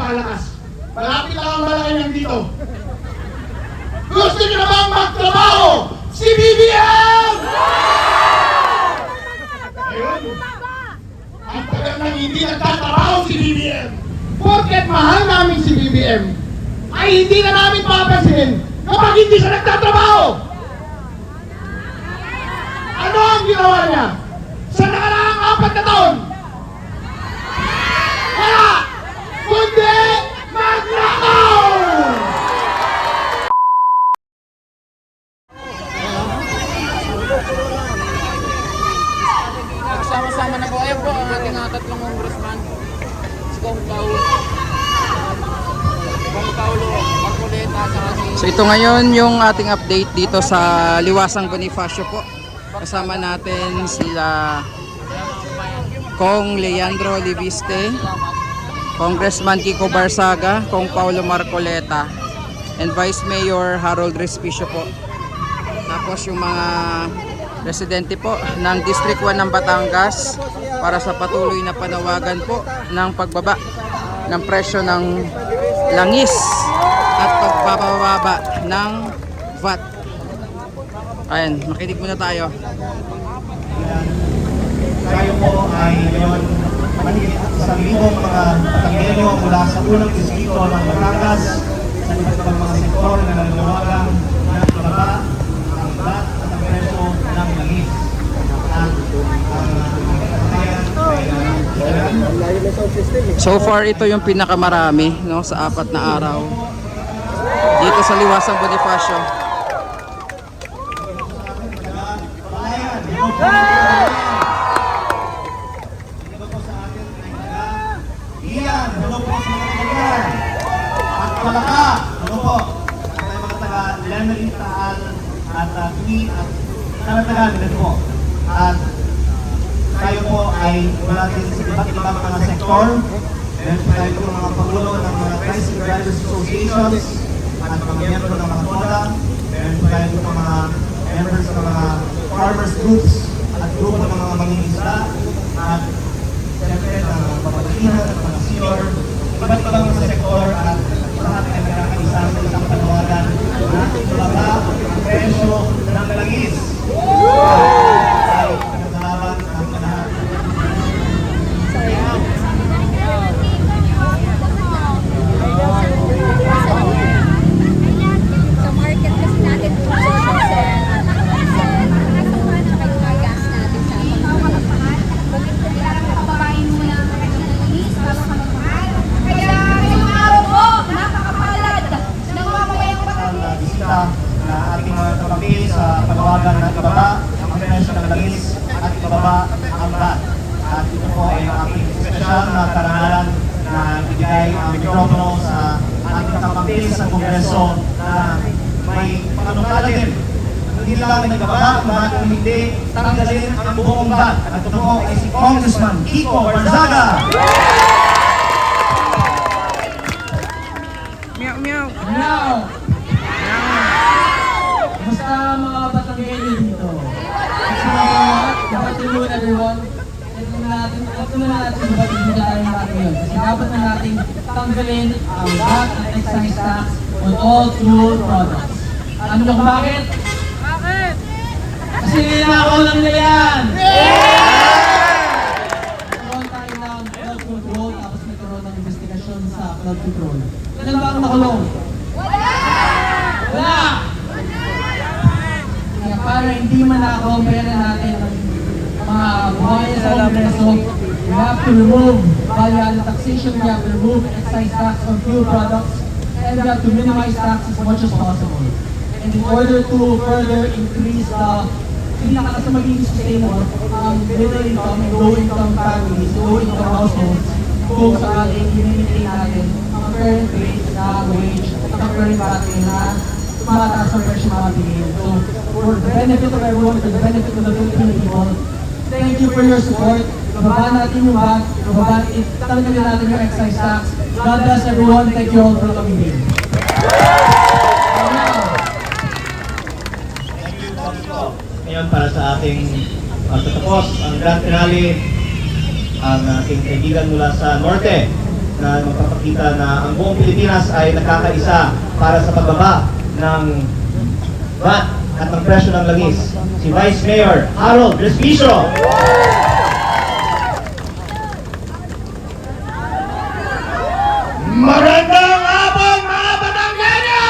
napakalakas. Malapit lang ang malaki nandito. Gusto niyo na bang magtrabaho si BBM? Ayun. Ang tagal nang hindi nagtatrabaho si BBM. Porket mahal namin si BBM, ay hindi na namin papansinin kapag hindi siya nagtatrabaho. Ano ang ginawa niya sa nakaraang 4 na taon? Wala! Kundi magnakaw! Sama-sama na po. Ayan po ang ating tatlong congressman. Si Kong Paulo Marcoleta, saka si... So ito ngayon yung ating update dito sa Liwasang Bonifacio po. Kasama natin sila Kong Leandro Liviste, Congressman Kiko Barsaga, Kong Paulo Marcoleta, and Vice Mayor Harold Respicio po. Tapos yung mga residente po ng District 1 ng Batangas para sa patuloy na panawagan po ng pagbaba ng presyo ng langis at pagbababa ng VAT. Ayan, makinig muna tayo. Tayo po ay ngayon manigit sa libong mga Batangueño mula sa unang distrito ng Batangas sa iba't ibang mga sektor na nanawagan na ibaba ang VAT at ang presyo ng langis. At So far ito yung pinakamarami no, sa 4 na araw dito sa Liwasang Bonifacio. Iyan, hello po sa mga kaibigan. At Malaka, hello po. At may mga taga Lemery, Taal, at Tui, at taga-taga din po. At tayo po ay wala din sa iba't ibang mga sektor. Meron po tayo po mga pangulo ng mga Tricycle Drivers Associations at mga miyembro ng mga TODA. Meron po tayo po mga members ng mga farmers groups at grupo ng mga mangingisda at siyempre ng mga papagkinan at mga senior, iba't ibang mga sektor at lahat ay nakakaisa sa isang panawagan na ibaba ang presyo ng langis. Ay pinagalaban ang lahat. Sa market kasi natin po na ating mga kapatid sa panawagan na ibaba ang presyo ng langis at ibaba ang VAT. At ito po ay ang ating espesyal na karangalan na bigay ang mikropono sa ating kapatid sa Kongreso na may panukala din. Hindi lang nagbaba ang VAT, kung hindi tanggalin ang buong VAT. At ito po ay si Congressman Kiko Barsaga. Meow meow. Now, basta mga Batangueño dito. Good afternoon everyone. Ito na natin ba't hindi tayo natin yun. Kasi dapat na natin tanggalin ang VAT at excise tax on all food products. Alam niyo kung bakit? Bakit? Kasi ninakaw lang nila yan! Nagkaroon tayo ng flood control tapos nagkaroon ng investigasyon sa flood control. Kailan ba ang nakulong? Wala! Kaya para hindi manakaw ang pera natin ang mga buhay sa Kongreso, we have to remove value-added taxation, we have to remove excise tax on fuel products, and we have to minimize tax as much as possible. And in order to further increase the pinaka sa magiging sustainable ang middle income and low income families, low income households, kung sakaling i-maintain natin ang current rate na wage at ang current battery na tumataas ang presyo mga bigay. So, for the benefit of everyone, for the benefit of the Filipino people, thank you for your support. Ibaba natin yung VAT, tanggalin natin yung excise tax. God bless everyone. Thank you all for coming here. Ngayon para sa ating tatapos ang grand finale ang ating kaibigan mula sa Norte, na magpapakita na ang buong Pilipinas ay nagkakaisa para sa pagbaba ng VAT at ng presyo ng langis. Si Vice Mayor Harold Respicio. Magandang hapon mga Batanggano!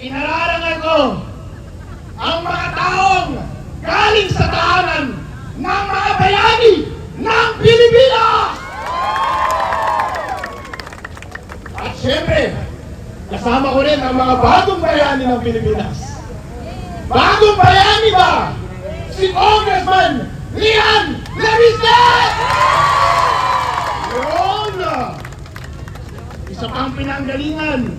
Inararangan ko ang mga taong galing sa tahanan ng mga bayani ng Pilipinas! At syempre, kasama ko rin ang mga bagong bayani ng Pilipinas. Bagong bayani ba? Si Congressman Lian Leviste! Yun! Isa pang pinanggalingan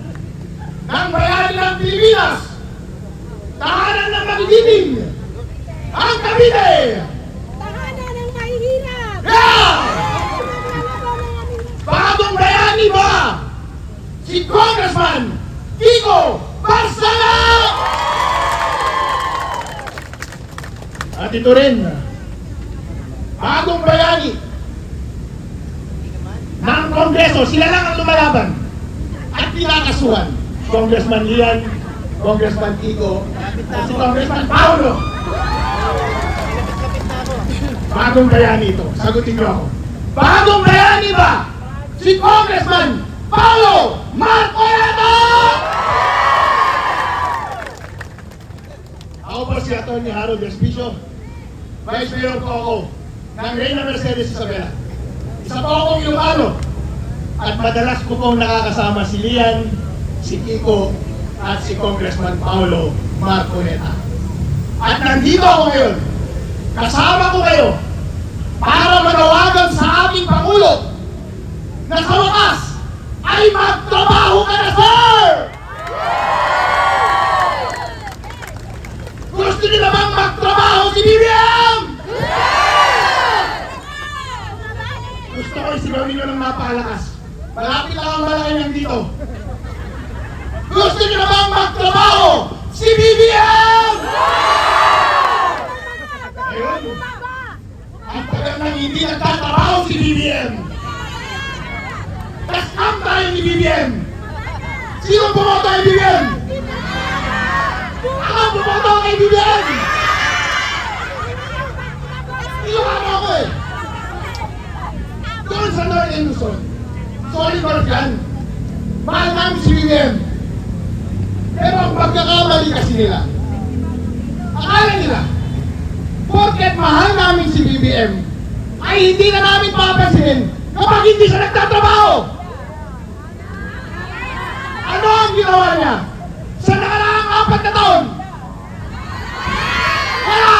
ng bayani ng Pilipinas. Tahanan ng magigiting! Ang Cavite! Tahanan ng mahihirap! Yeah! Bagong bayani ba? Si Congressman Kiko Barsala! At ito rin, bagong bayani ng Kongreso, sila lang ang lumalaban at pinakasuhan. Congressman Lian, Congressman Kiko, at si Congressman Paulo. Bagong bayani ito, sagutin niyo ako. Bagong bayani ba? Si Congressman Paulo Marcoleta! Ako po si Atty. Harold Respicio. Vice Mayor po ako ng Reyna Mercedes Isabela. Isa po akong Ilocano at madalas ko pong nakakasama si Lian, si Kiko at si Congressman Paulo Marcoleta. At nandito ako ngayon, kasama ko kayo para manawagan sa ating Pangulo na sa wakas ay magtrabaho ka na, sir! Gusto niyo na bang magtrabaho si BBM? Gusto ko isigaw ninyo ng napakalakas. Malapit lang ang malaki niyang dito. Gusto niyo na bang magtrabaho si BBM? Ayun. Ang tagal nang hindi nagtatrabaho si BBM. Kasam tayo ni BBM. Sino pumoto kay BBM? Ako pumoto kay BBM. Ilocano ako eh. Doon sa Northern Luzon. Solid North yan. Mahal namin si BBM. Pero ang pagkakamali kasi nila, akala nila, porket mahal namin si BBM, ay hindi na namin papansinin kapag hindi siya nagtatrabaho. Ano ang ginawa niya? Sa nakaraang 4 na taon? Wala!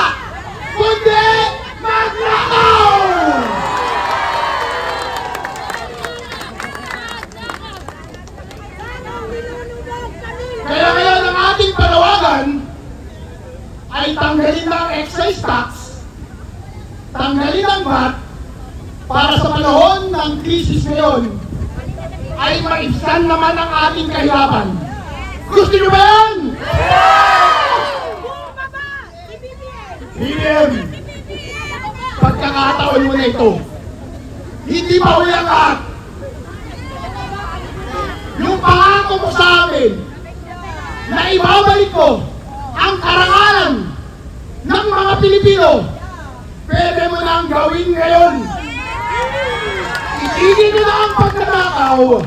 Kundi magnakaw! Kaya ngayon ang ating panawagan ay tanggalin ng excise tax, tanggalin ng VAT, para sa panahon ng krisis ngayon ay maibsan naman ang ating kahirapan. Gusto niyo ba yan? BBM, pagkakataon mo na ito. Hindi pa huli ang lahat. Yung pangako mo sa amin na ibabalik ko ang karangalan ng mga Pilipino, pwede mo na ang gawin ngayon. Itigil mo na ang pagkatakaw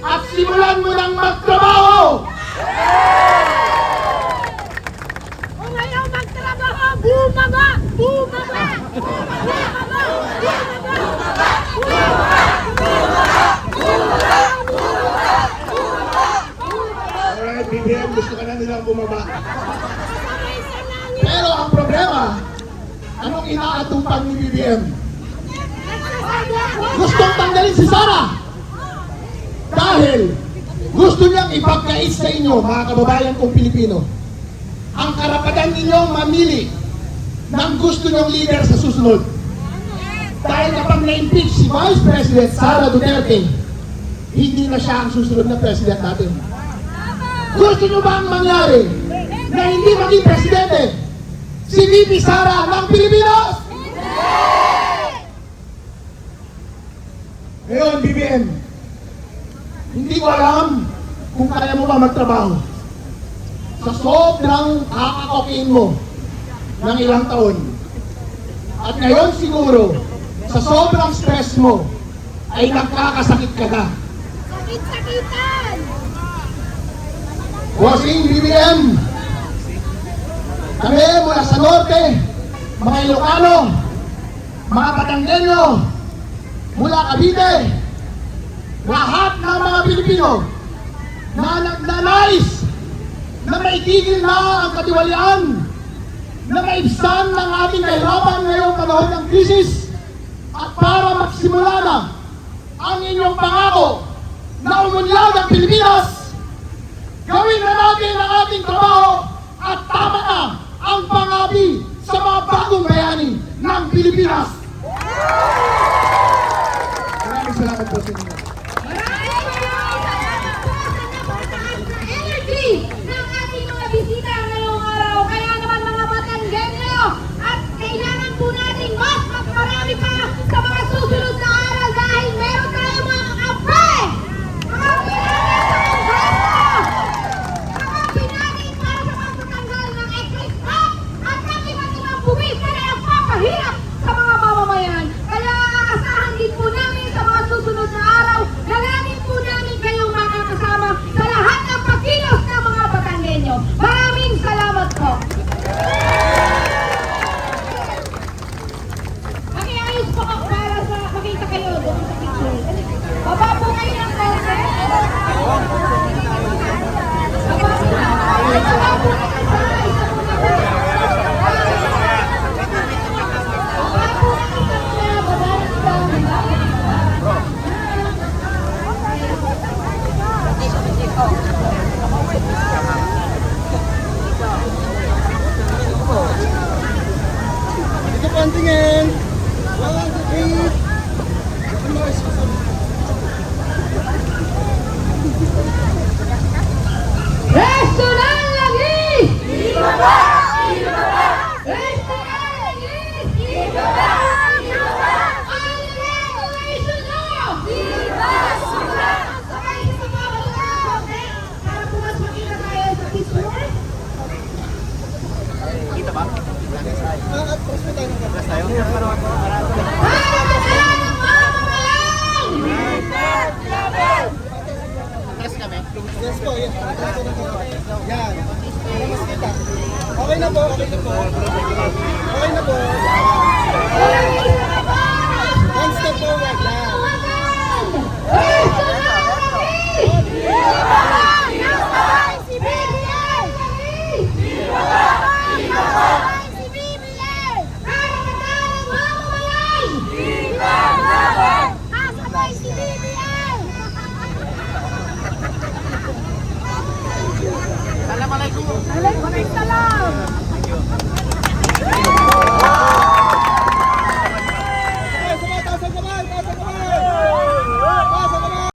at simulan mo nang magtrabaho. Kung ayaw magtrabaho, bumaba! Bumaba! Bumaba! Alright, BBM, gusto ka na nilang bumaba. Pero ang problema, anong inaatupag ni BBM? Gustong tanggalin si Sara dahil gusto niyang ipagkait sa inyo, mga kababayan kong Pilipino, ang karapatan ninyong mamili ng gusto niyong leader sa susunod. Dahil kapag na-impeach si Vice President Sara Duterte, hindi na siya ang susunod na president natin. Gusto niyo ba ang mangyari na hindi maging presidente si VP Sara ng Pilipinas? Ngayon, BBM, hindi ko alam kung kaya mo ba magtrabaho. Sa sobrang kakakokin mo ng ilang taon. At ngayon siguro, sa sobrang stress mo, ay nagkakasakit ka na. Sakit-sakitan! Bossing BBM, kami mula sa norte, mga Ilocano, mga Batanggenyo, mula Cavite, lahat ng mga Pilipino na nagnanais na maitigil na ang katiwalian, na maibsan ng ating kahirapan ngayong panahon ng krisis, at para magsimula na ang inyong pangako na umunyag ang Pilipinas, gawin na natin ang ating trabaho at tama na ang pangabi sa mga bagong bayani ng Pilipinas. Maraming salamat po sa inyo. Maraming salamat po sa napakataas na energy ng ating mga bisita ngayong araw. Kaya naman mga Batanggenyo, at kailangan po natin mas marami pa sa mga susunod na araw dahil meron tayong mga kape! Mga pinagin para sa pagtatanggal ng excess stock at ng iba't ibang buwis na nagpapahirap sa mga mamamayan. Kaya aasahan din po namin sa mga susunod na araw na lagi po namin kayong makakasama sa lahat ng pagkilos ng mga Batanggenyo. Maraming salamat po! Makiayos po ako para sa makita kayo doon sa picture. Baba po kayo ng konti. Baba po na. Baba po na sa isa po na po. Baba po na sa mga baba na Ito po ang tingin. Restaurant lagi! Ibaba! Ibaba! Restaurant lagi! Ibaba! Ibaba! Ang regulation law! Ibaba! Sakay sa mga bata! Okay? Para po mas makita tayo sa picture. Para sa ng mamamayan! Yes po, yes. Yan. Okay na po, okay na po. Okay na po. One step forward lang. Assalamualaikum. Hello!